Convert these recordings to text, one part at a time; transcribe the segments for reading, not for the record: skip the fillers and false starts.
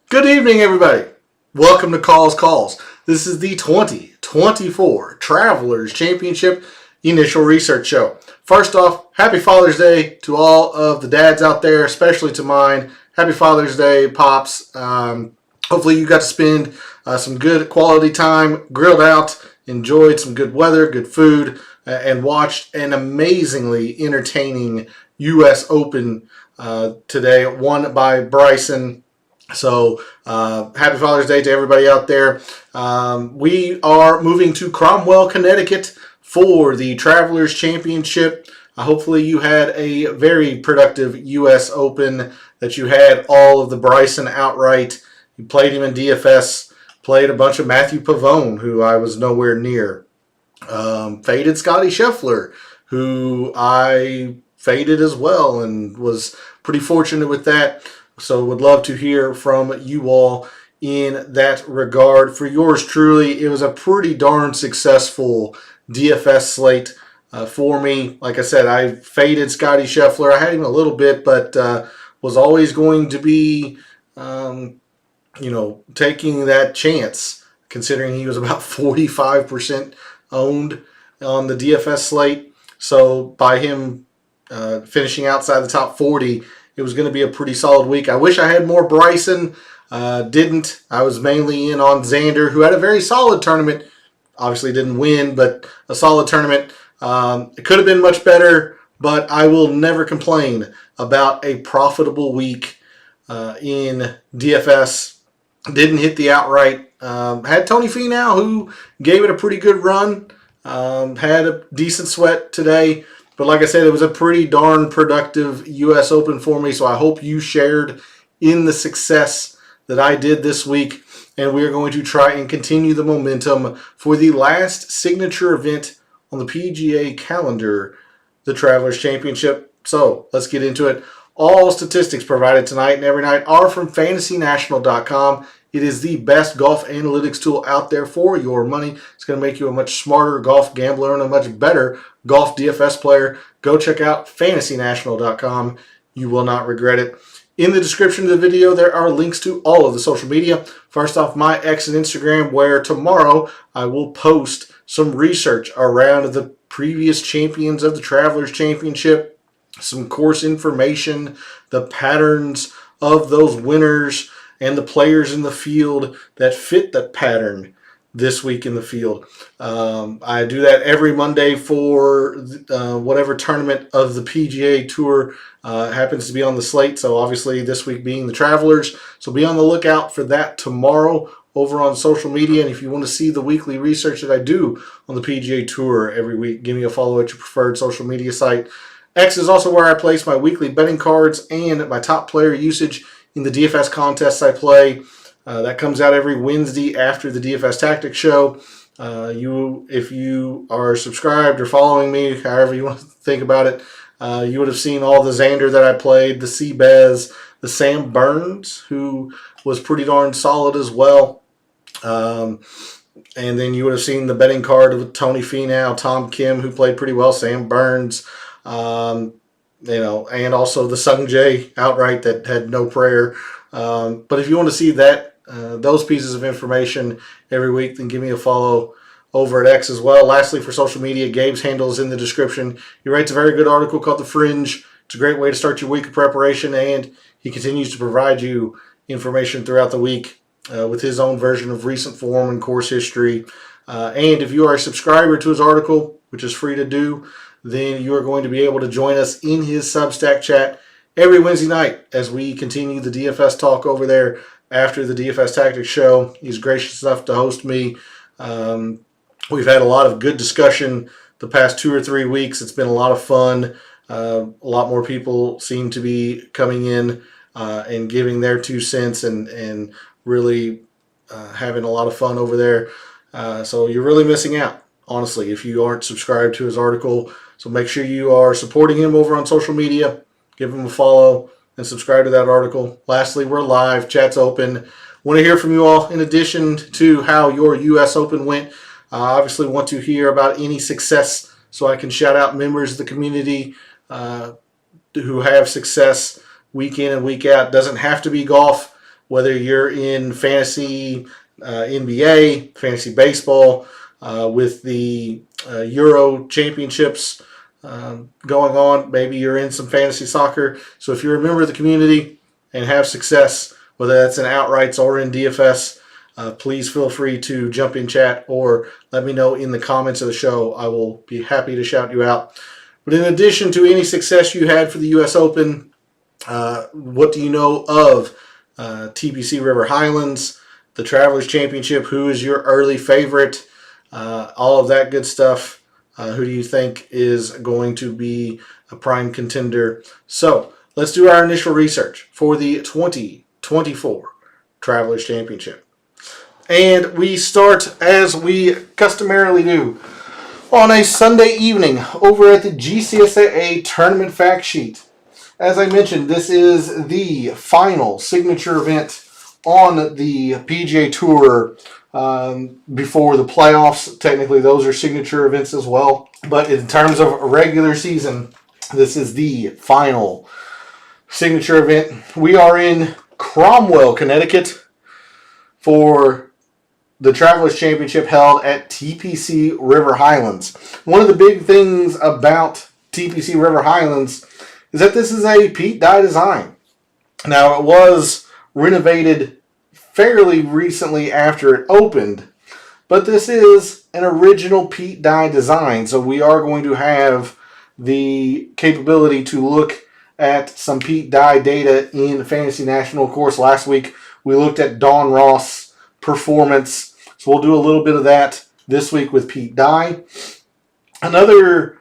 Good evening, everybody. Welcome to Calls. This is the 2024 Travelers Championship Initial Research Show. First off, happy Father's Day to all of the dads out there, especially to mine. Happy Father's Day, Pops. Hopefully you got to spend some good quality time, grilled out, enjoyed some good weather, good food, and watched an amazingly entertaining U.S. Open today, won by Bryson. So, happy Father's Day to everybody out there. We are moving to Cromwell, Connecticut for the Travelers Championship. Hopefully you had a very productive U.S. Open, that you had all of the Bryson outright. You played him in DFS, played a bunch of Matthew Pavone, who I was nowhere near. Faded Scotty Scheffler, who I faded as well and was pretty fortunate with that. So would love to hear from you all in that regard. For yours truly, it was a pretty darn successful DFS slate for me. Like I said, I faded Scotty Scheffler. I had him a little bit, but was always going to be, taking that chance, considering he was about 45% owned on the DFS slate. So by him finishing outside the top 40, it was going to be a pretty solid week. I wish I had more Bryson. Didn't. I was mainly in on Xander, who had a very solid tournament. Obviously didn't win, but a solid tournament. It could have been much better, but I will never complain about a profitable week in DFS. Didn't hit the outright. Had Tony Finau, who gave it a pretty good run. Had a decent sweat today. But like I said, it was a pretty darn productive U.S. Open for me, so I hope you shared in the success that I did this week. And we are going to try and continue the momentum for the last signature event on the PGA calendar, the Travelers Championship. So let's get into it. All statistics provided tonight and every night are from FantasyNational.com. It is the best golf analytics tool out there for your money. It's going to make you a much smarter golf gambler and a much better golf DFS player. Go check out FantasyNational.com. You will not regret it. In the description of the video, there are links to all of the social media. First off, my X and Instagram, where tomorrow I will post some research around the previous champions of the Travelers Championship, some course information, the patterns of those winners, and the players in the field that fit that pattern this week in the field. I do that every Monday for whatever tournament of the PGA Tour happens to be on the slate. So obviously this week being the Travelers. So be on the lookout for that tomorrow over on social media. And if you want to see the weekly research that I do on the PGA Tour every week, give me a follow at your preferred social media site. X is also where I place my weekly betting cards and my top player usage in the DFS contests I play. That comes out every Wednesday after the DFS Tactics show. If you are subscribed or following me, however you want to think about it, you would have seen all the Xander that I played, the Seabez, the Sam Burns, who was pretty darn solid as well. And then you would have seen the betting card of Tony Finau, Tom Kim, who played pretty well, Sam Burns, and also the Sung Jae outright that had no prayer. But if you want to see that, those pieces of information every week, then give me a follow over at X as well. Lastly, for social media, Gabe's handle is in the description. He writes a very good article called The Fringe. It's a great way to start your week of preparation, and he continues to provide you information throughout the week with his own version of recent form and course history. And if you are a subscriber to his article, which is free to do, then you are going to be able to join us in his Substack chat every Wednesday night as we continue the DFS talk over there after the DFS Tactics show. He's gracious enough to host me. We've had a lot of good discussion the past 2 or 3 weeks. It's been a lot of fun. A lot more people seem to be coming in and giving their 2 cents and really having a lot of fun over there. So you're really missing out, honestly, if you aren't subscribed to his article. So make sure you are supporting him over on social media. Give him a follow and subscribe to that article. Lastly, we're live. Chat's open. Want to hear from you all in addition to how your U.S. Open went. I obviously want to hear about any success so I can shout out members of the community who have success week in and week out. Doesn't have to be golf. whether you're in fantasy NBA, fantasy baseball, with the Euro Championships going on. Maybe you're in some fantasy soccer. So if you're a member of the community and have success, whether that's in outrights or in DFS, please feel free to jump in chat or let me know in the comments of the show. I will be happy to shout you out. But in addition to any success you had for the U.S. Open, what do you know of TPC River Highlands, the Travelers Championship? Who is your early favorite? All of that good stuff. Who do you think is going to be a prime contender? So let's do our initial research for the 2024 Travelers Championship. And we start, as we customarily do, on a Sunday evening over at the GCSAA Tournament Fact Sheet. As I mentioned, this is the final signature event on the PGA Tour before the playoffs. Technically, those are signature events as well. But in terms of regular season, this is the final signature event. We are in Cromwell, Connecticut for the Travelers Championship held at TPC River Highlands. One of the big things about TPC River Highlands is that this is a Pete Dye design. Now, it was renovated fairly recently after it opened, but this is an original Pete Dye design, so we are going to have the capability to look at some Pete Dye data in Fantasy National. Of course, last week we looked at Don Ross performance, so we'll do a little bit of that this week with Pete Dye. Another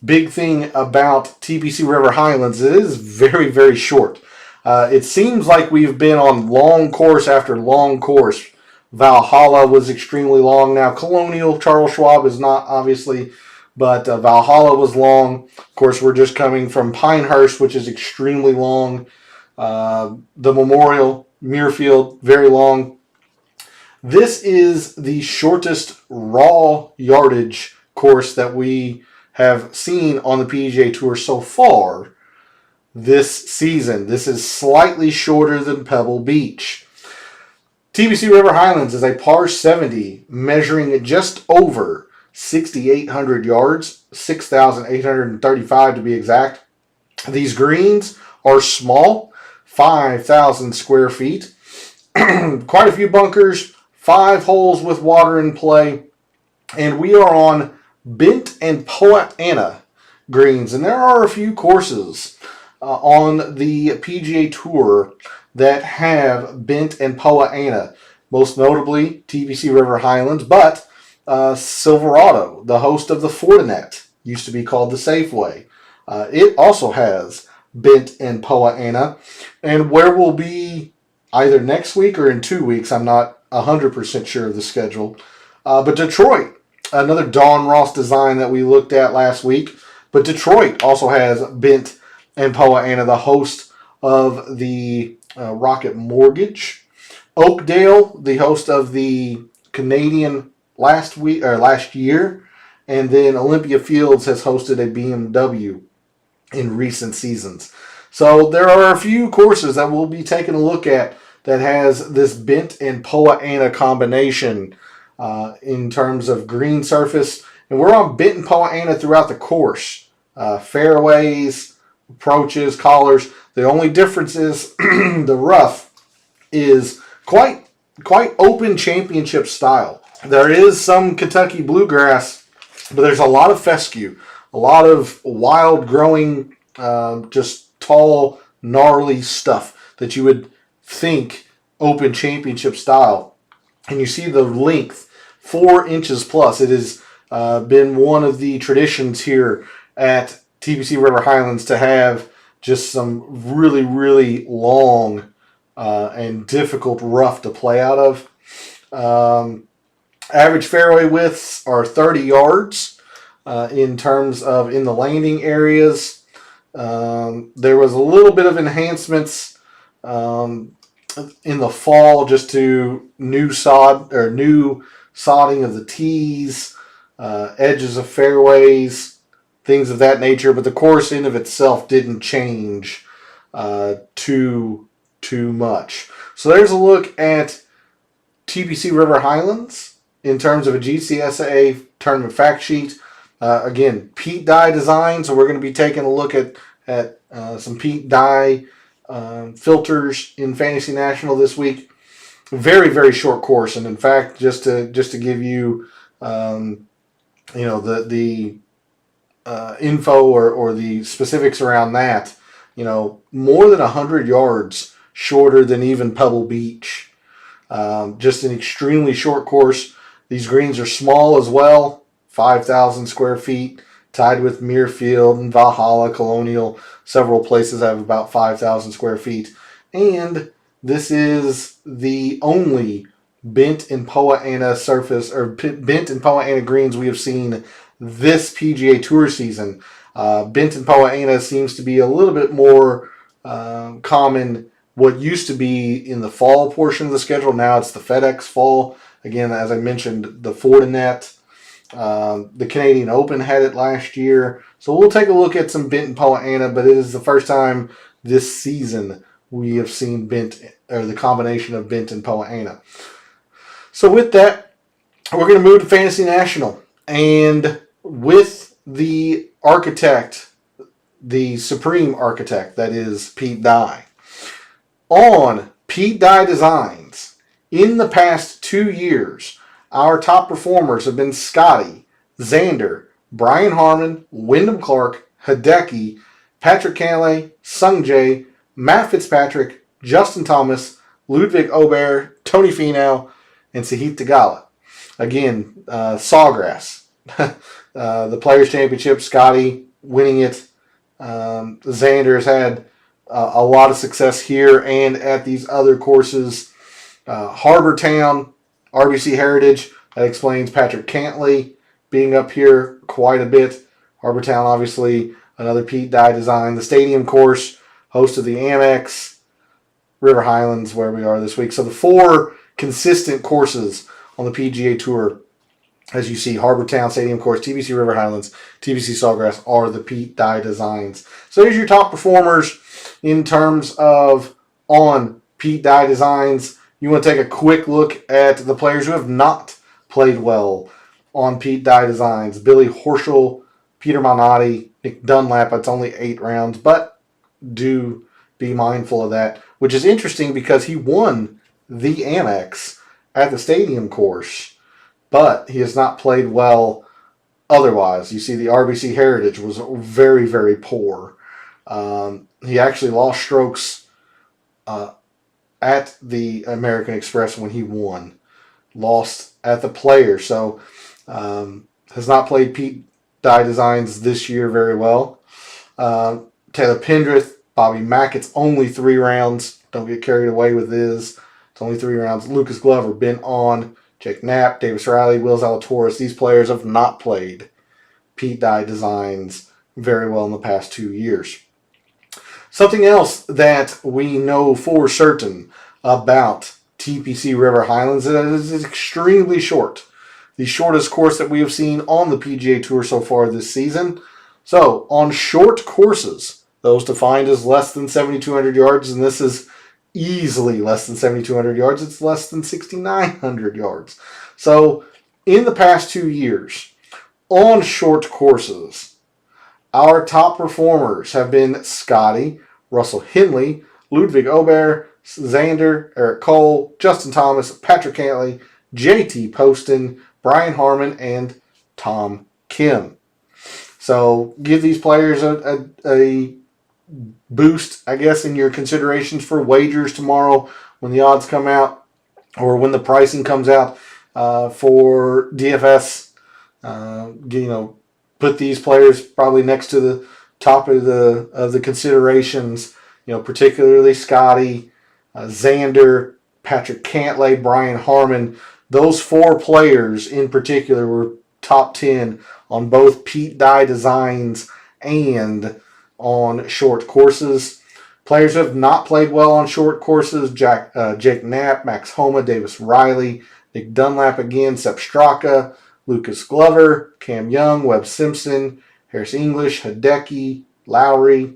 big thing about TPC River Highlands, it is very, very short. It seems like we've been on long course after long course. Valhalla was extremely long. Now, Colonial, Charles Schwab is not, obviously, but Valhalla was long. Of course, we're just coming from Pinehurst, which is extremely long. The Memorial, Muirfield, very long. This is the shortest raw yardage course that we have seen on the PGA Tour so far this season. This is slightly shorter than Pebble Beach. TPC River Highlands is a par 70 measuring just over 6,800 yards, 6,835 to be exact. These greens are small, 5,000 square feet. Quite a few bunkers, 5 holes with water in play, and we are on Bent and Poa Annua greens. And there are a few courses on the PGA Tour that have Bent and Poa Annua, most notably TPC River Highlands, but Silverado, the host of the Fortinet, used to be called the Safeway. It also has Bent and Poa Annua, and where we'll be either next week or in 2 weeks, I'm not 100% sure of the schedule. But Detroit, another Don Ross design that we looked at last week. But Detroit also has Bent and Poa Annua, the host of the Rocket Mortgage. Oakdale, the host of the Canadian last year. And then Olympia Fields has hosted a BMW in recent seasons. So there are a few courses that we'll be taking a look at that has this Bent and Poa Annua combination in terms of green surface. And we're on Bent and Poa Annua throughout the course. Fairways, approaches, collars. The only difference is the rough is quite open championship style. There is some Kentucky bluegrass, but there's a lot of fescue, a lot of wild growing, just tall, gnarly stuff that you would think open championship style. And you see the length, 4 inches plus. It has been one of the traditions here at TPC River Highlands to have just some really, really long and difficult rough to play out of. Average fairway widths are 30 yards in terms of in the landing areas. There was a little bit of enhancements in the fall just to new sodding of the tees, edges of fairways, things of that nature. But the course in of itself didn't change too too much. So there's a look at TPC River Highlands in terms of a GCSA tournament fact sheet. Again, Pete Dye design, so we're going to be taking a look at some Pete Dye filters in Fantasy National this week. Very, very short course, and in fact, just to give you, the info or the specifics around that, more than 100 yards shorter than even Pebble Beach. Just an extremely short course. These greens are small as well, 5,000 square feet, tied with Muirfield and Valhalla, Colonial. Several places have about 5,000 square feet. And this is the only bent and Poa annua surface, or bent and Poa annua greens we have seen this PGA Tour season. Bent and Poa annua seems to be a little bit more common what used to be in the fall portion of the schedule. Now it's the FedEx Fall. Again, as I mentioned, the Fortinet, the Canadian Open had it last year. So we'll take a look at some bent and Poa annua, but it is the first time this season we have seen bent, or the combination of bent and Poa annua. So with that, we're going to move to Fantasy National. And with the architect, the supreme architect, that is Pete Dye, on Pete Dye Designs, in the past 2 years, our top performers have been Scotty, Xander, Brian Harmon, Wyndham Clark, Hideki, Patrick Cantlay, Sungjae, Matt Fitzpatrick, Justin Thomas, Ludwig Aubert, Tony Finau, and Sahith Theegala. Again, Sawgrass. The Players' Championship, Scotty winning it. Xander's had a lot of success here and at these other courses. Harbour Town, RBC Heritage, that explains Patrick Cantlay being up here quite a bit. Harbour Town, obviously, another Pete Dye design. The Stadium course, host of the Amex. River Highlands, where we are this week. So the 4 consistent courses on the PGA Tour, as you see, Harbour Town, Stadium course, TPC River Highlands, TPC Sawgrass, are the Pete Dye designs. So there's your top performers in terms of on Pete Dye designs. You want to take a quick look at the players who have not played well on Pete Dye designs. Billy Horschel, Peter Malnati, Nick Dunlap. It's only 8 rounds, but do be mindful of that, which is interesting because he won the Amex at the Stadium course, but he has not played well otherwise. You see, the RBC Heritage was very, very poor. He actually lost strokes at the American Express when he won. Lost at the Players. So has not played Pete Dye designs this year very well. Taylor Pendrith, Bobby Mack, it's only 3 rounds. Don't get carried away with this. It's only 3 rounds. Lucas Glover, Ben On, Jake Knapp, Davis Riley, Will Zalatoris. These players have not played Pete Dye designs very well in the past 2 years. Something else that we know for certain about TPC River Highlands is it's extremely short. The shortest course that we have seen on the PGA Tour so far this season. So, on short courses, those defined as less than 7,200 yards, and this is easily less than 7,200 yards. It's less than 6,900 yards. So, in the past 2 years, on short courses, our top performers have been Scotty, Russell Henley, Ludwig Aubert, Xander, Eric Cole, Justin Thomas, Patrick Cantlay, JT Poston, Brian Harmon, and Tom Kim. So give these players a boost, I guess, in your considerations for wagers tomorrow when the odds come out, or when the pricing comes out for DFS. Put these players probably next to the top of the considerations. Particularly Scotty, Xander, Patrick Cantlay, Brian Harmon. Those 4 players in particular were top 10 on both Pete Dye designs and on short courses. Players who have not played well on short courses: Jake Knapp, Max Homa, Davis Riley, Nick Dunlap again, Sepp Straka, Lucas Glover, Cam Young, Webb simpson, Harris English, Hideki, Lowry,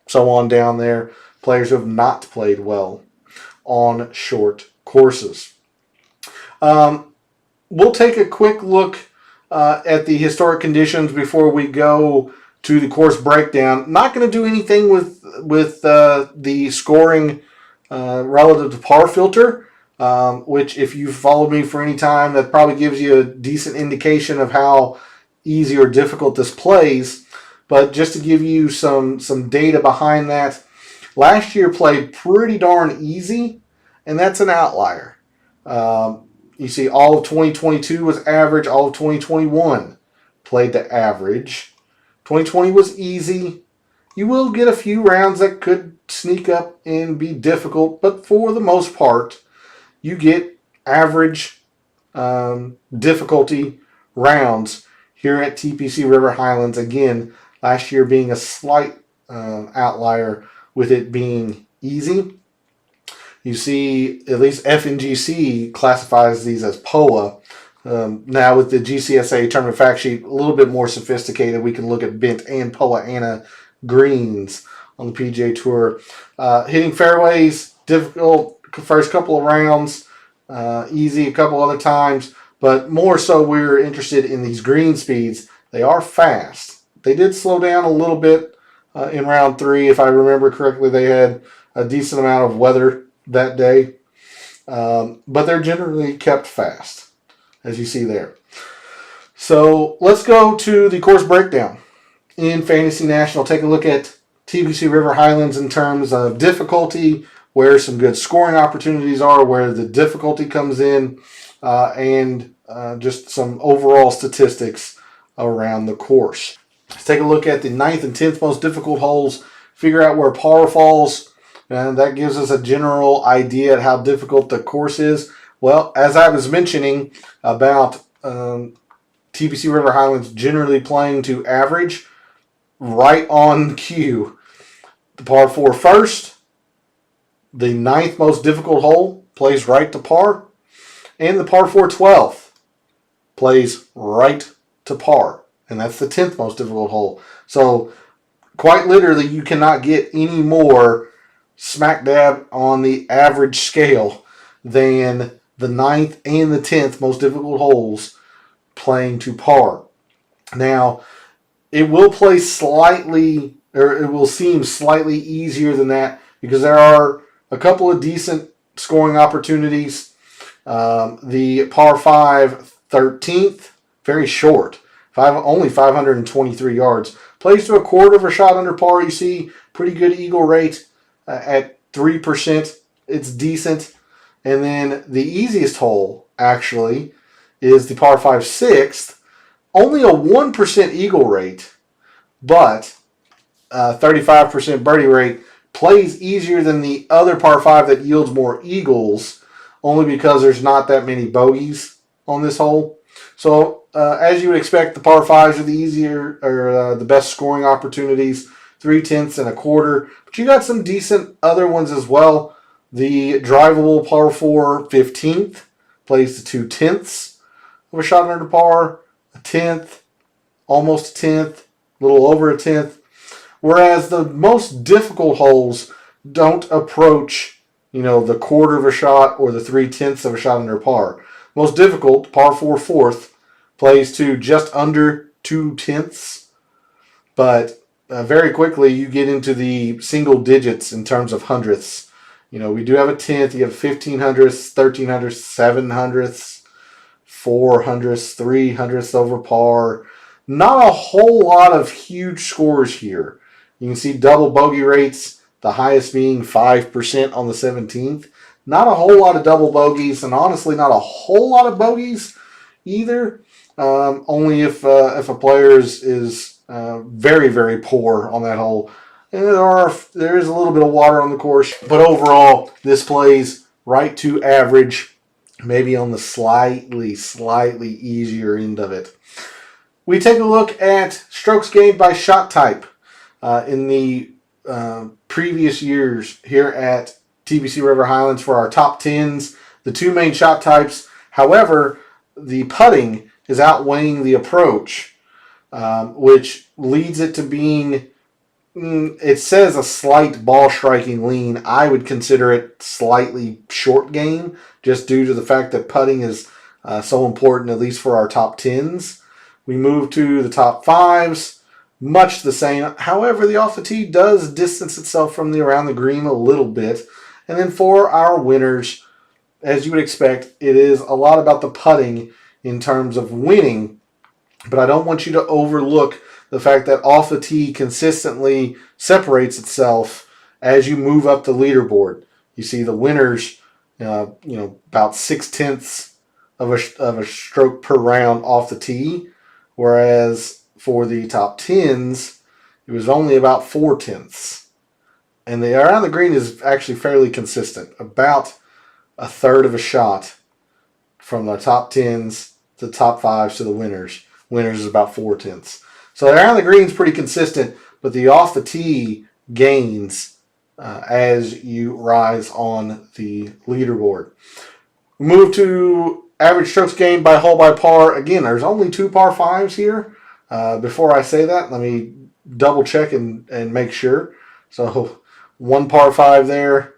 so on down there. players who have not played well on short courses. We'll take a quick look at the historic conditions before we go to the course breakdown. Not going to do anything with the scoring relative to par filter, which if you've followed me for any time, that probably gives you a decent indication of how easy or difficult this plays. But just to give you some data behind that, last year played pretty darn easy, and that's an outlier. You see all of 2022 was average, all of 2021 played to average. 2020 was easy. You will get a few rounds that could sneak up and be difficult, but for the most part, you get average difficulty rounds here at TPC River Highlands. Again, last year being a slight outlier with it being easy. You see, at least FNGC classifies these as POA. Now with the GCSA tournament fact sheet, a little bit more sophisticated. We can look at bent and POA Anna greens on the PGA Tour. Hitting fairways, difficult first couple of rounds, easy a couple other times, but more so we're interested in these green speeds. They are fast. They did slow down a little bit in round 3. If I remember correctly, they had a decent amount of weather that day, but they're generally kept fast, as you see there. So let's go to the course breakdown. In Fantasy National, take a look at TPC River Highlands in terms of difficulty, where some good scoring opportunities are, where the difficulty comes in, and just some overall statistics around the course. Let's take a look at the 9th and 10th most difficult holes, figure out where par falls, and that gives us a general idea of how difficult the course is. Well, as I was mentioning about TPC River Highlands generally playing to average, right on cue. The par 4 first, the 9th most difficult hole, plays right to par, and the par 4 12th plays right to par, and that's the 10th most difficult hole. So quite literally, you cannot get any more smack dab on the average scale than the 9th and the 10th most difficult holes playing to par. Now, it will play slightly, or it will seem slightly easier than that because there are a couple of decent scoring opportunities. The par 5 13th, very short, only 523 yards. Plays to a quarter of a shot under par. You see pretty good eagle rate at 3%. It's decent. And then the easiest hole, actually, is the par 5 6th. Only a 1% eagle rate, but 35% birdie rate. Plays easier than the other par 5 that yields more eagles, only because there's not that many bogeys on this hole. So as you would expect, the par 5s are the easier, or the best scoring opportunities, 3/10 and a quarter. But you got some decent other ones as well. The drivable par 4 15th plays to 2/10 of a shot under par, a 10th, almost a 10th, a little over a 10th. Whereas the most difficult holes don't approach, the quarter of a shot or the 3/10 of a shot under par. Most difficult, par 4 4th, plays to just under 2/10, but very quickly you get into the single digits in terms of hundredths. We do have a 10th, you have 1500ths, 1300ths, 700ths, 400ths, 300ths over par. Not a whole lot of huge scores here. You can see double bogey rates, the highest being 5% on the 17th. Not a whole lot of double bogeys, and honestly not a whole lot of bogeys either. Only if a player is very, very poor on that hole. And there is a little bit of water on the course, but overall this plays right to average, maybe on the slightly easier end of it. We take a look at strokes gained by shot type in the previous years here at TPC River Highlands for our top 10s. The two main shot types, however, the putting is outweighing the approach, which leads it to being It says a slight ball striking lean. I would consider it slightly short game, just due to the fact that putting is so important, at least for our top 10s. We move to the top 5s, much the same. However, the off the tee does distance itself from the around the green a little bit. And then for our winners, as you would expect, it is a lot about the putting in terms of winning. But I don't want you to overlook the fact that off the tee consistently separates itself as you move up the leaderboard. You see the winners, about 0.6 of a stroke per round off the tee, whereas for the top 10s, it was only about 0.4. And the around the green is actually fairly consistent, about a third of a shot from the top 10s to the top 5s to the winners. Winners is about 0.4. So around the green is pretty consistent, but the off the tee gains as you rise on the leaderboard. We move to average strokes gained by hole by par. Again, there's only 2 par 5s here. Before I say that, let me double check and make sure. So 1 par 5 there,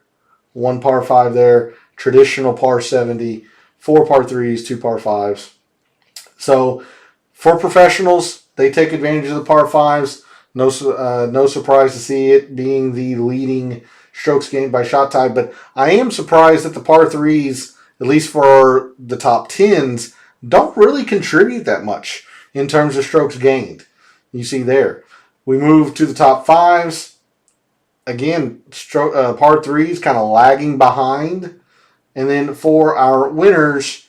1 par 5 there, traditional par 70, 4 par 3s, 2 par 5s. So for professionals, they take advantage of the par 5s. No surprise to see it being the leading strokes gained by shot type. But I am surprised that the par 3s, at least for the top 10s, don't really contribute that much in terms of strokes gained. You see there. We move to the top 5s. Again, par 3s kind of lagging behind. And then for our winners,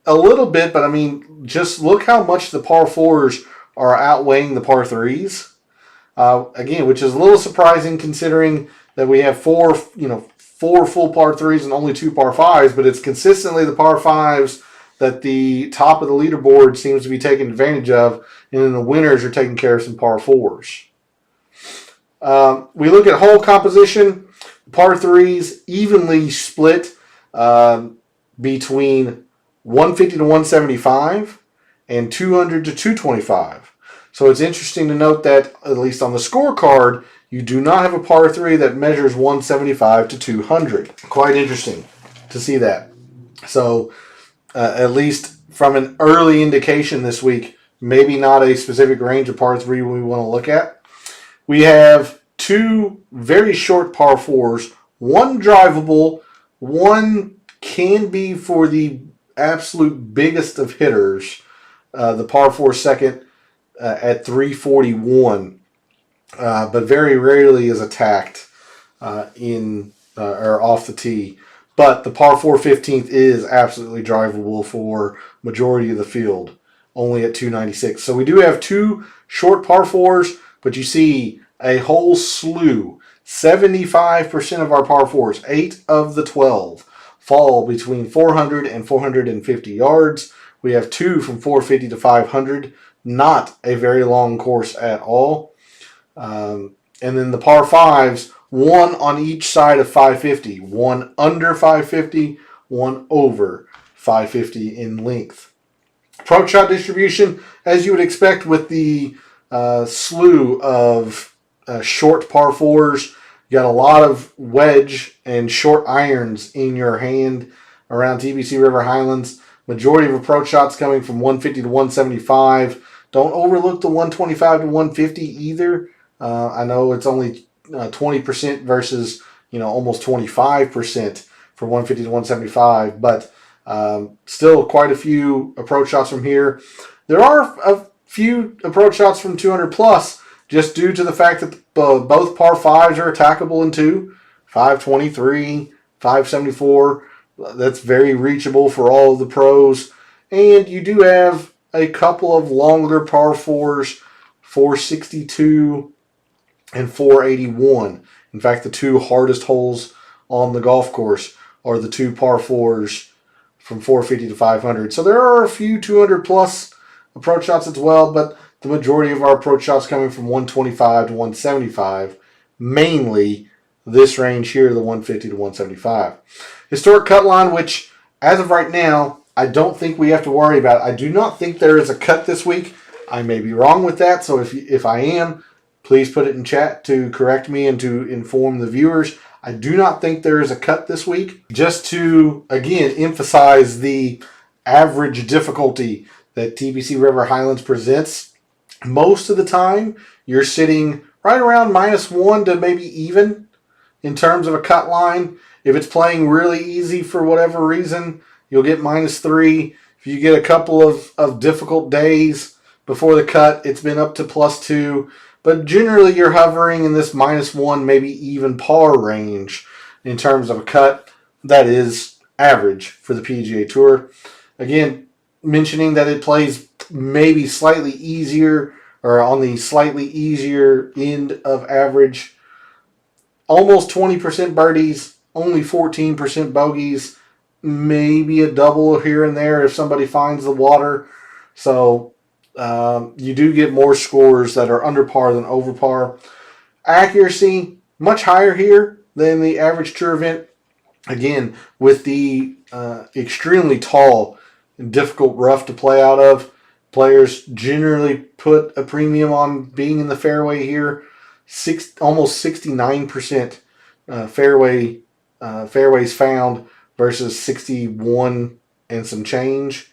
a little bit, but I mean, just look how much the par 4s are outweighing the par 3s. Again, which is a little surprising considering that we have four full par 3s and only 2 par 5s, but it's consistently the par 5s that the top of the leaderboard seems to be taking advantage of, and then the winners are taking care of some par 4s. We look at hole composition. Par 3s evenly split between 150 to 175 and 200 to 225. So it's interesting to note that, at least on the scorecard, you do not have a par 3 that measures 175 to 200. Quite interesting to see that. So at least from an early indication this week, maybe not a specific range of par 3 we want to look at. We have 2 very short par 4s, 1 drivable, 1 can be for the absolute biggest of hitters, the par 4 second at 341, but very rarely is attacked or off the tee. But the par 4 15th is absolutely drivable for majority of the field, only at 296. So we do have 2 short par 4s, but you see a whole slew, 75% of our par 4s, 8 of the 12, fall between 400 and 450 yards. We have 2 from 450 to 500, not a very long course at all. And then the par 5s, 1 on each side of 550, 1 under 550, 1 over 550 in length. Approach shot distribution, as you would expect with the slew of short par 4s. You got a lot of wedge and short irons in your hand around TPC River Highlands. Majority of approach shots coming from 150 to 175. Don't overlook the 125 to 150 either. I know it's only 20% versus almost 25% for 150 to 175, but still quite a few approach shots from here. There are a few approach shots from 200 plus, just due to the fact that both par 5s are attackable in 2, 523, 574. That's very reachable for all of the pros. And you do have a couple of longer par 4s, 462 and 481. In fact, the 2 hardest holes on the golf course are the 2 par 4s from 450 to 500. So there are a few 200 plus approach shots as well, but the majority of our approach shots coming from 125 to 175, mainly this range here, the 150 to 175. Historic cut line, which as of right now, I don't think we have to worry about. I do not think there is a cut this week. I may be wrong with that, so if I am, please put it in chat to correct me and to inform the viewers. I do not think there is a cut this week. Just to, again, emphasize the average difficulty that TPC River Highlands presents, most of the time you're sitting right around -1 to maybe even in terms of a cut line. If it's playing really easy for whatever reason, you'll get -3. If you get a couple of difficult days before the cut, it's been up to +2. But generally, you're hovering in this -1, maybe even par range in terms of a cut. That is average for the PGA Tour. Again, mentioning that it plays maybe slightly easier or on the slightly easier end of average. Almost 20% birdies, only 14% bogeys, maybe a double here and there if somebody finds the water. So you do get more scores that are under par than over par. Accuracy, much higher here than the average tour event. Again, with the extremely tall and difficult rough to play out of, players generally put a premium on being in the fairway here. Almost 69% fairways found versus 61 and some change.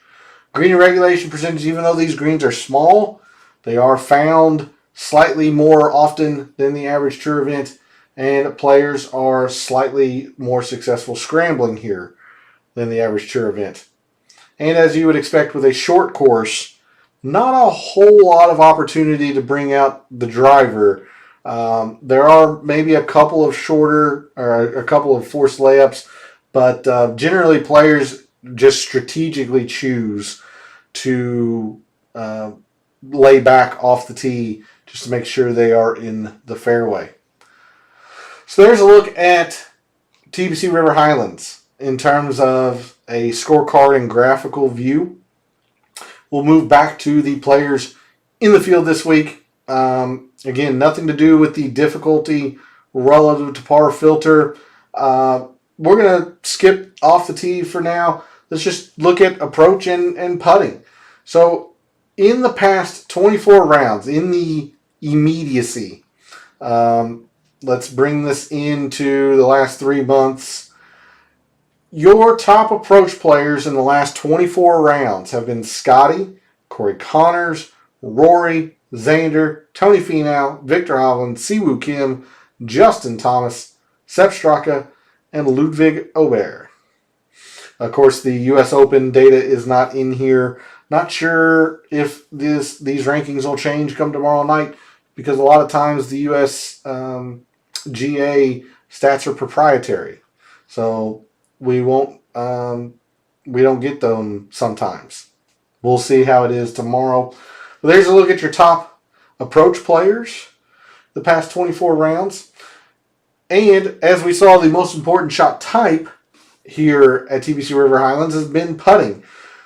Green regulation percentage, even though these greens are small, they are found slightly more often than the average tour event, and players are slightly more successful scrambling here than the average tour event. And as you would expect with a short course, not a whole lot of opportunity to bring out the driver. There are maybe a couple of shorter or a couple of forced layups, but generally players just strategically choose to lay back off the tee just to make sure they are in the fairway. So there's a look at TPC River Highlands in terms of a scorecard and graphical view. We'll move back to the players in the field this week. Again, nothing to do with the difficulty relative to par filter. We're going to skip off the tee for now. Let's just look at approach and putting. So in the past 24 rounds, in the immediacy, let's bring this into the last 3 months. Your top approach players in the last 24 rounds have been Scotty, Corey Connors, Rory, Xander, Tony Finau, Victor Hovland, Siwoo Kim, Justin Thomas, Sepp Straka, and Ludwig Aubert. Of course, the U.S. Open data is not in here. Not sure if these rankings will change come tomorrow night, because a lot of times the U.S. GA stats are proprietary. So we don't get them sometimes. We'll see how it is tomorrow. But there's a look at your top approach players the past 24 rounds. And as we saw, the most important shot type here at TPC River Highlands has been putting.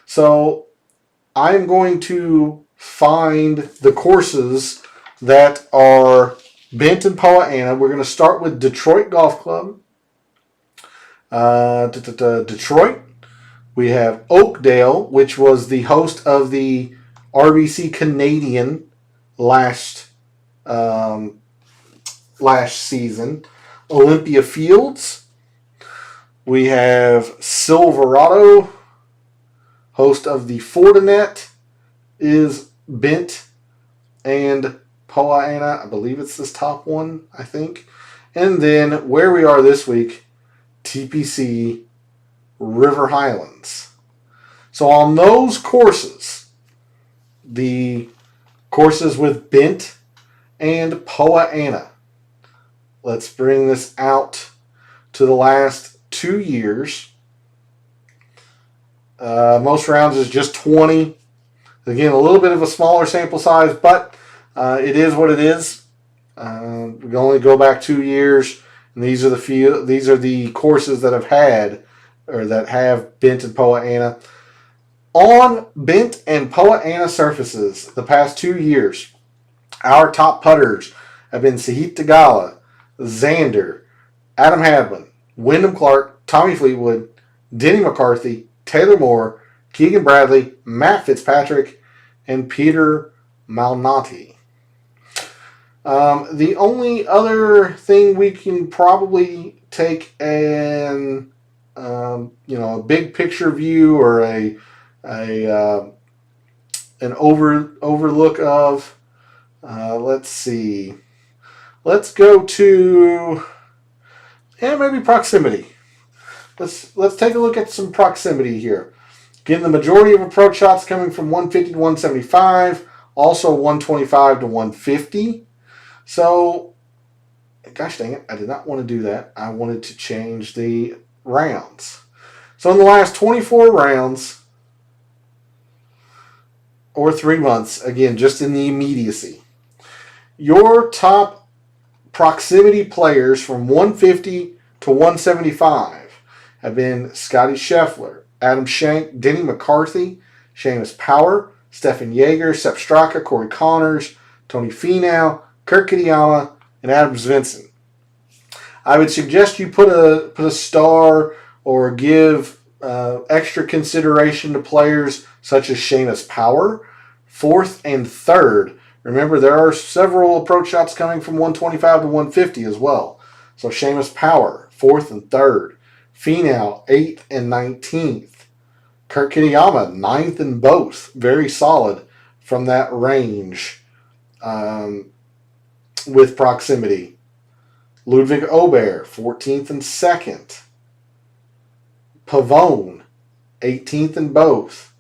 So I'm going to find the courses that are bent in Poa annua. We're going to start with Detroit Golf Club. Detroit. We have Oakdale, which was the host of the RBC Canadian last season. Olympia Fields. We have Silverado, host of the Fortinet, is bent and Poa annua. I believe it's this top one, I think. And then where we are this week, TPC River Highlands. So on those courses, the courses with bent and Poa annua, let's bring this out to the last 2 years. Most rounds is just 20. Again, a little bit of a smaller sample size, but it is what it is. We can only go back 2 years, and these are the courses that have had or that have bent and Poa annua. On bent and Poa annua surfaces the past 2 years, our top putters have been Sahith Theegala, Xander, Adam Hadwin, Wyndham Clark, Tommy Fleetwood, Denny McCarthy, Taylor Moore, Keegan Bradley, Matt Fitzpatrick, and Peter Malnati. The only other thing we can probably take a big picture view or a an overlook of. Let's see. Let's go to maybe proximity. Let's take a look at some proximity here. Again, the majority of approach shots coming from 150 to 175, also 125 to 150. So, gosh dang it, I did not want to do that. I wanted to change the rounds. So in the last 24 rounds, or 3 months, again, just in the immediacy, your top proximity players from 150 to 175 have been Scotty Scheffler, Adam Schenk, Denny McCarthy, Seamus Power, Stefan Jaeger, Sepp Straka, Corey Connors, Tony Finau, Kurt Kitayama, and Adam Svensson. I would suggest you put a star or give extra consideration to players such as Seamus Power, 4th and 3rd. Remember, there are several approach shots coming from 125 to 150 as well. So Seamus Power, 4th and 3rd. Finau, 8th and 19th. Kurt Kitayama, 9th in both. Very solid from that range with proximity. Ludwig Aubert, 14th and 2nd. Pavone, 18th in both.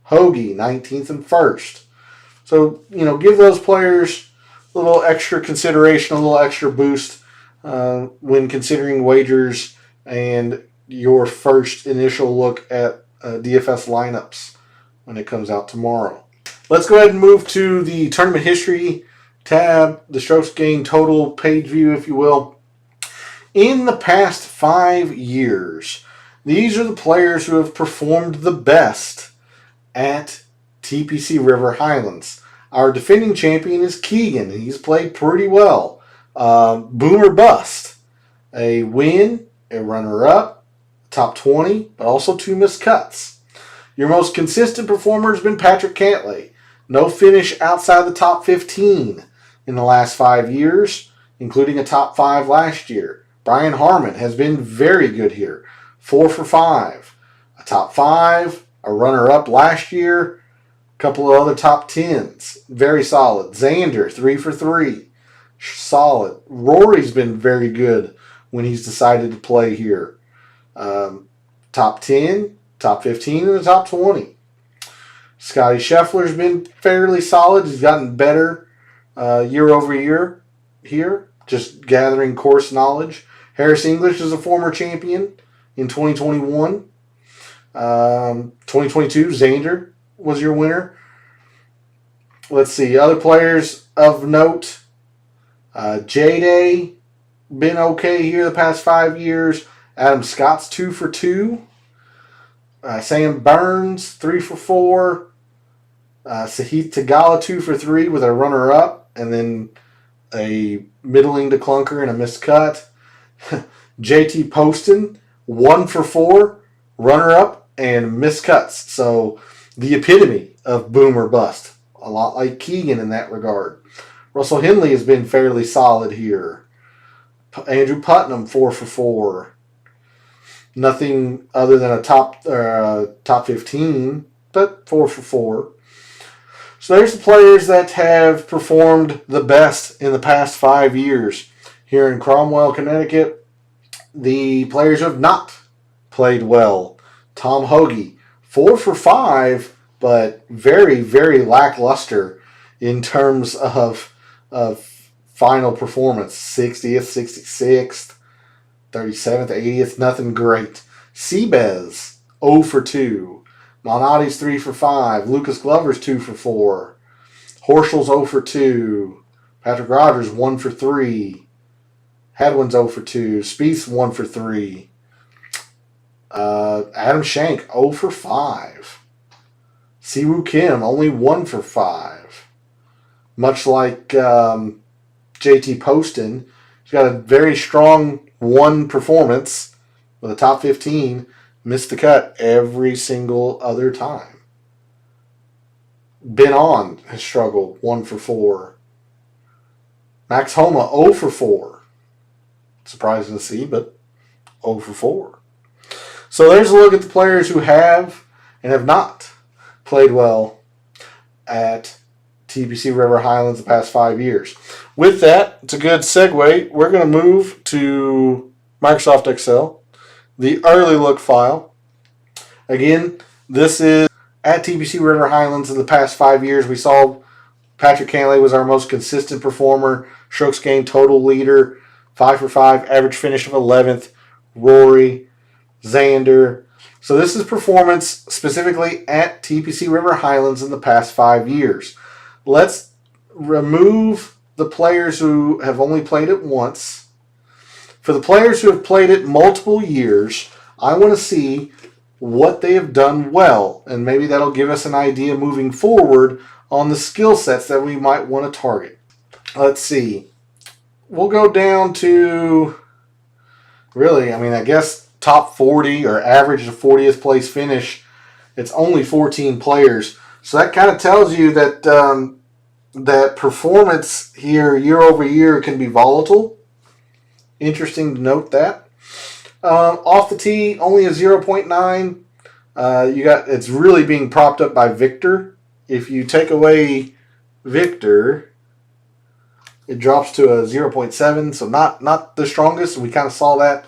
Hoagie, 19th and 1st. So, give those players a little extra consideration, a little extra boost when considering wagers and your first initial look at DFS lineups when it comes out tomorrow. Let's go ahead and move to the tournament history tab, the strokes gained total page view, if you will. In the past 5 years, these are the players who have performed the best at TPC River Highlands. Our defending champion is Keegan. He's played pretty well. Boom or bust. A win, a runner-up, top 20, but also 2 missed cuts. Your most consistent performer has been Patrick Cantlay. No finish outside the top 15 in the last 5 years, including a top 5 last year. Brian Harmon has been very good here. 4 for 5. A top 5, a runner-up last year, a couple of other top 10s. Very solid. Xander, 3 for 3. Solid. Rory's been very good when he's decided to play here. Top 10, top 15, and the top 20. Scotty Scheffler's been fairly solid. He's gotten better year over year here, just gathering course knowledge. Harris English is a former champion in 2021. 2022, Xander was your winner. Let's see, other players of note. J-Day, been okay here the past 5 years. Adam Scott's 2 for 2. Sam Burns, 3 for 4. Sahith Tagala, 2 for 3 with a runner-up, and then a middling to clunker and a missed cut. JT Poston, 1 for 4, runner-up, and missed cuts. So the epitome of boom or bust. A lot like Keegan in that regard. Russell Henley has been fairly solid here. Andrew Putnam, 4 for 4. Nothing other than a top 15, but 4 for 4. So there's the players that have performed the best in the past 5 years. Here in Cromwell, Connecticut, the players have not played well. Tom Hoagie, 4 for 5, but very, very lackluster in terms of final performance. 60th, 66th, 37th, 80th, nothing great. Seabez, 0 for 2. Malnati's 3 for 5. Lucas Glover's 2 for 4. Horschel's 0 for 2. Patrick Rogers 1 for 3. Hadwin's 0 for 2. Spieth's 1 for 3. Adam Schenk 0 for 5. Siwoo Kim only 1 for 5. Much like JT Poston, he's got a very strong 1 performance with a top 15. Missed the cut every single other time. Ben On has struggled 1 for 4. Max Homa 0 for 4. Surprising to see, but 0 for 4. So there's a look at the players who have and have not played well at TPC River Highlands the past 5 years. With that, it's a good segue. We're going to move to Microsoft Excel, the early look file. Again, this is at TPC River Highlands in the past 5 years. We saw Patrick Cantlay was our most consistent performer, strokes gained total leader, 5 for 5, average finish of 11th, Rory, Xander. So this is performance specifically at TPC River Highlands in the past 5 years. Let's remove the players who have only played it once. For the players who have played it multiple years, I want to see what they have done well, and maybe that'll give us an idea moving forward on the skill sets that we might want to target. Let's see. We'll go down to, really, I guess top 40 or average the 40th place finish. It's only 14 players. So that kind of tells you that that performance here year over year can be volatile. Interesting to note that. Off the tee, only a 0.9. It's really being propped up by Victor. If you take away Victor, it drops to a 0.7, so not the strongest. We kind of saw that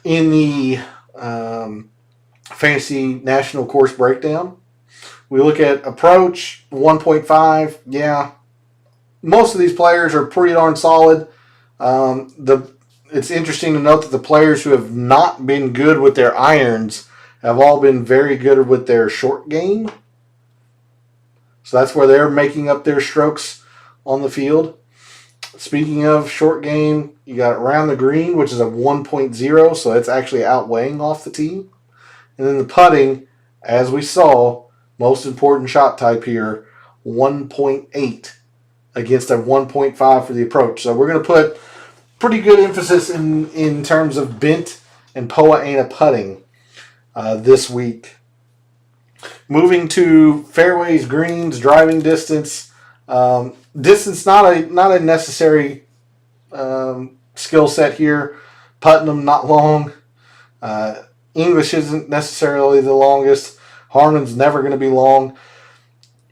in the Fantasy National Course Breakdown. We look at approach, 1.5. Yeah, most of these players are pretty darn solid. It's interesting to note that the players who have not been good with their irons have all been very good with their short game. So that's where they're making up their strokes on the field. Speaking of short game, you got around the green, which is a 1.0, so it's actually outweighing off the tee. And then the putting, as we saw, most important shot type here, 1.8 against a 1.5 for the approach. So we're going to put pretty good emphasis in terms of bent and Poa Annua putting this week. Moving to fairways, greens, driving distance. Distance not a necessary skill set here. Putting them not long. English isn't necessarily the longest. Harmon's never going to be long.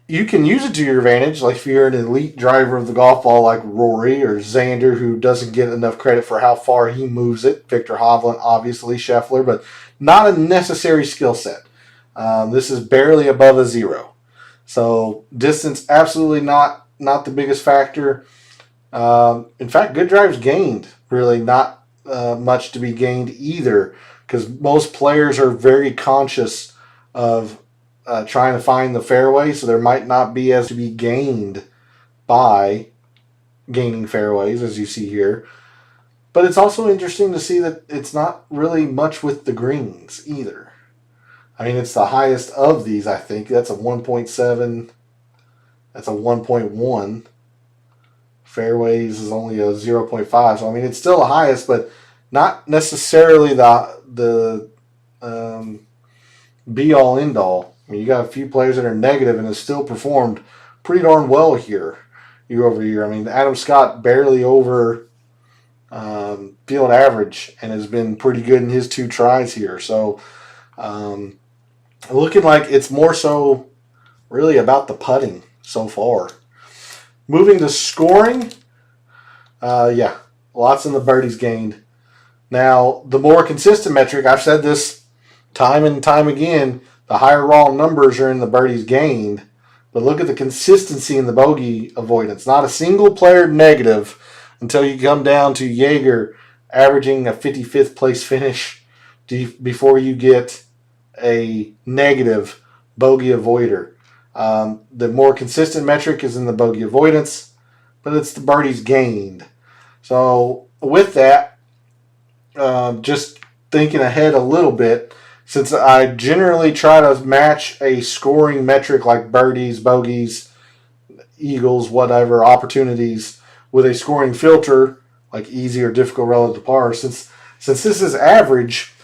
You can use it to your advantage, like if you're an elite driver of the golf ball like Rory or Xander, who doesn't get enough credit for how far he moves it. Victor Hovland, obviously, Scheffler, but not a necessary skill set. This is barely above a 0. So distance, absolutely not the biggest factor. In fact, good drives gained, really not much to be gained either, because most players are very conscious of trying to find the fairway, so there might not be as to be gained by gaining fairways, as you see here. But it's also interesting to see that it's not really much with the greens either. It's the highest of these, I think. That's a 1.7. That's a 1.1. Fairways is only a 0.5. So, it's still the highest, but not necessarily the be-all, end-all. You got a few players that are negative and have still performed pretty darn well here year over year. Adam Scott barely over field average and has been pretty good in his 2 tries here. So, looking like it's more so really about the putting so far. Moving to scoring, lots in the birdies gained. Now, the more consistent metric, I've said this time and time again, the higher raw numbers are in the birdies gained, but look at the consistency in the bogey avoidance. Not a single player negative until you come down to Jaeger averaging a 55th place finish before you get a negative bogey avoider. The more consistent metric is in the bogey avoidance, but it's the birdies gained. So with that, just thinking ahead a little bit, since I generally try to match a scoring metric like birdies, bogeys, eagles, whatever, opportunities, with a scoring filter like easy or difficult relative to par. Since this is average,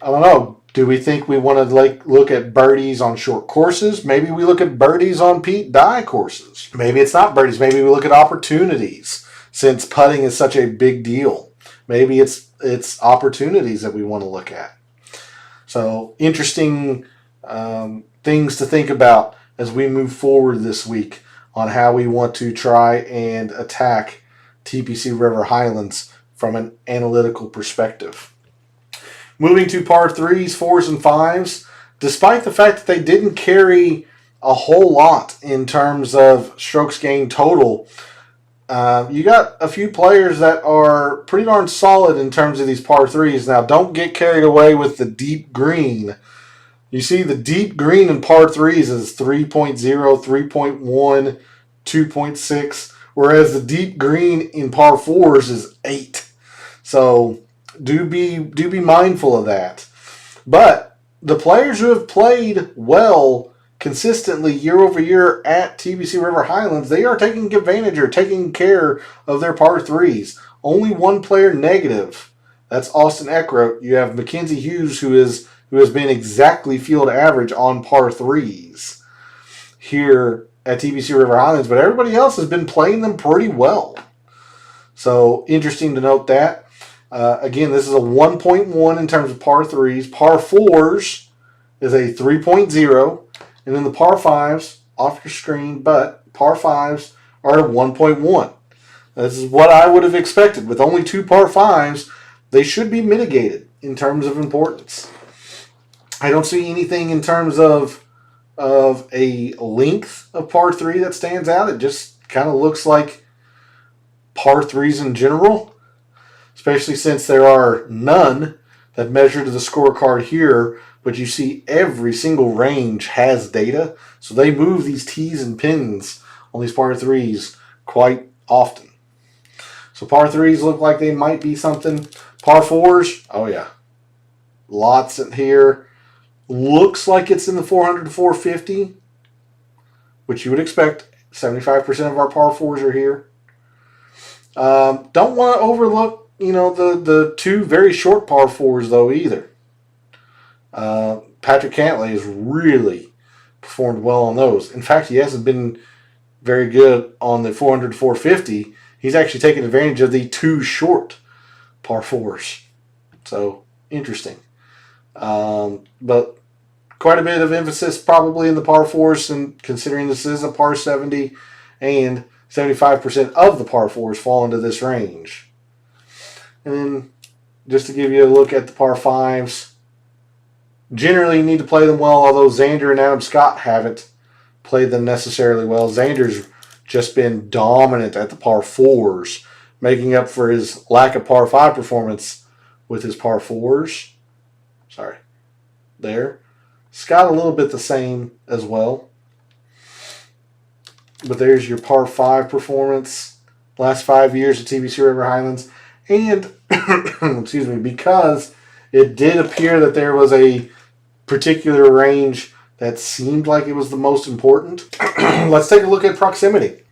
I don't know, Do we think we want to look at birdies on short courses? Maybe we look at birdies on Pete Dye courses. Maybe it's not birdies. Maybe we look at opportunities, since putting is such a big deal. Maybe it's opportunities that we want to look at. So interesting things to think about as we move forward this week on how we want to try and attack TPC River Highlands from an analytical perspective. Moving to par 3s, 4s, and 5s, despite the fact that they didn't carry a whole lot in terms of strokes gained total, you got a few players that are pretty darn solid in terms of these par 3s. Now, don't get carried away with the deep green. You see the deep green in par 3s is 3.0, 3.1, 2.6, whereas the deep green in par 4s is 8. So do be mindful of that. But the players who have played well consistently year over year at TPC River Highlands, they are taking advantage or taking care of their par 3s. Only one player negative. That's Austin Eckroat. You have Mackenzie Hughes, who has been exactly field average on par 3s here at TPC River Highlands, but everybody else has been playing them pretty well. So interesting to note that. Again, this is a 1.1 in terms of par 3s. Par 4s is a 3.0. And then the par 5s, off your screen, but par 5s are a 1.1. This is what I would have expected. With only 2 par 5s, they should be mitigated in terms of importance. I don't see anything in terms of a length of par 3 that stands out. It just kind of looks like par 3s in general, especially since there are none that measure to the scorecard here, but you see every single range has data, so they move these tees and pins on these par 3s quite often. So par 3s look like they might be something. Par 4s, oh yeah, lots in here. Looks like it's in the 400 to 450, which you would expect. 75% of our par 4s are here. Don't want to overlook, the 2 very short par 4s though either. Patrick Cantlay has really performed well on those. In fact, he hasn't been very good on the 400 to 450. He's actually taken advantage of the 2 short par 4s. So, interesting. But quite a bit of emphasis probably in the par 4s, and considering this is a par 70 and 75% of the par 4s fall into this range. And then just to give you a look at the par 5s, generally you need to play them well, although Xander and Adam Scott haven't played them necessarily well. Xander's just been dominant at the par 4s, making up for his lack of par 5 performance with his par 4s. Sorry. There. Scott a little bit the same as well. But there's your par 5 performance last 5 years at TPC River Highlands. And, excuse me, because it did appear that there was a particular range that seemed like it was the most important. Let's take a look at proximity.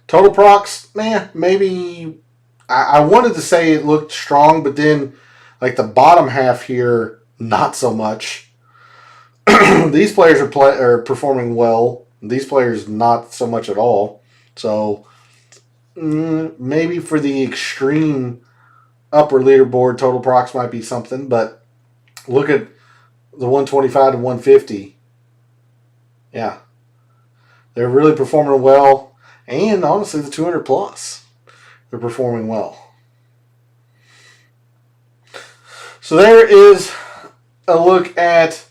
Total procs, maybe. I wanted to say it looked strong, but then like the bottom half here, not so much. These players are performing well. These players not so much at all. So maybe for the extreme upper leaderboard, total procs might be something. But look at the 125 to 150. Yeah. They're really performing well. And honestly, the 200 plus, they're performing well. So there is a look at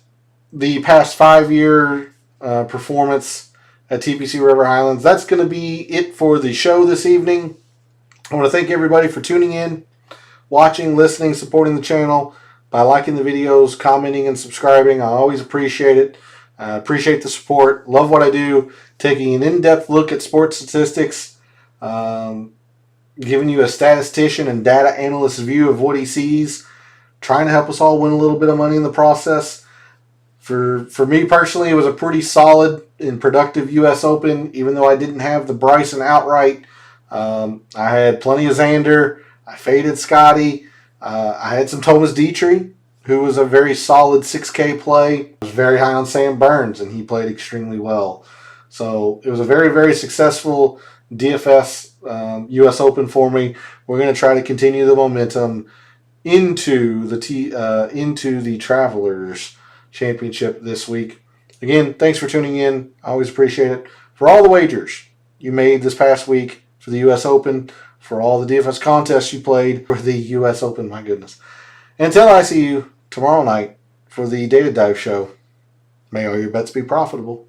the past 5-year performance at TPC River Highlands. That's going to be it for the show this evening. I want to thank everybody for tuning in, watching, listening, supporting the channel by liking the videos, commenting, and subscribing. I always appreciate it. I appreciate the support. Love what I do. Taking an in-depth look at sports statistics, giving you a statistician and data analyst view of what he sees, trying to help us all win a little bit of money in the process. For me personally, it was a pretty solid and productive U.S. Open, even though I didn't have the Bryson outright. I had plenty of Xander. I faded Scotty. I had some Thomas Dietrich. who was a very solid 6K play. I was very high on Sam Burns, and he played extremely well. So it was a very, very successful DFS U.S. Open for me. We're going to try to continue the momentum into the Travelers Championship this week. Again, thanks for tuning in. I always appreciate it. For all the wagers you made this past week for the U.S. Open, for all the DFS contests you played for the U.S. Open, my goodness. Until I see you tomorrow night for the Data Dive Show, may all your bets be profitable.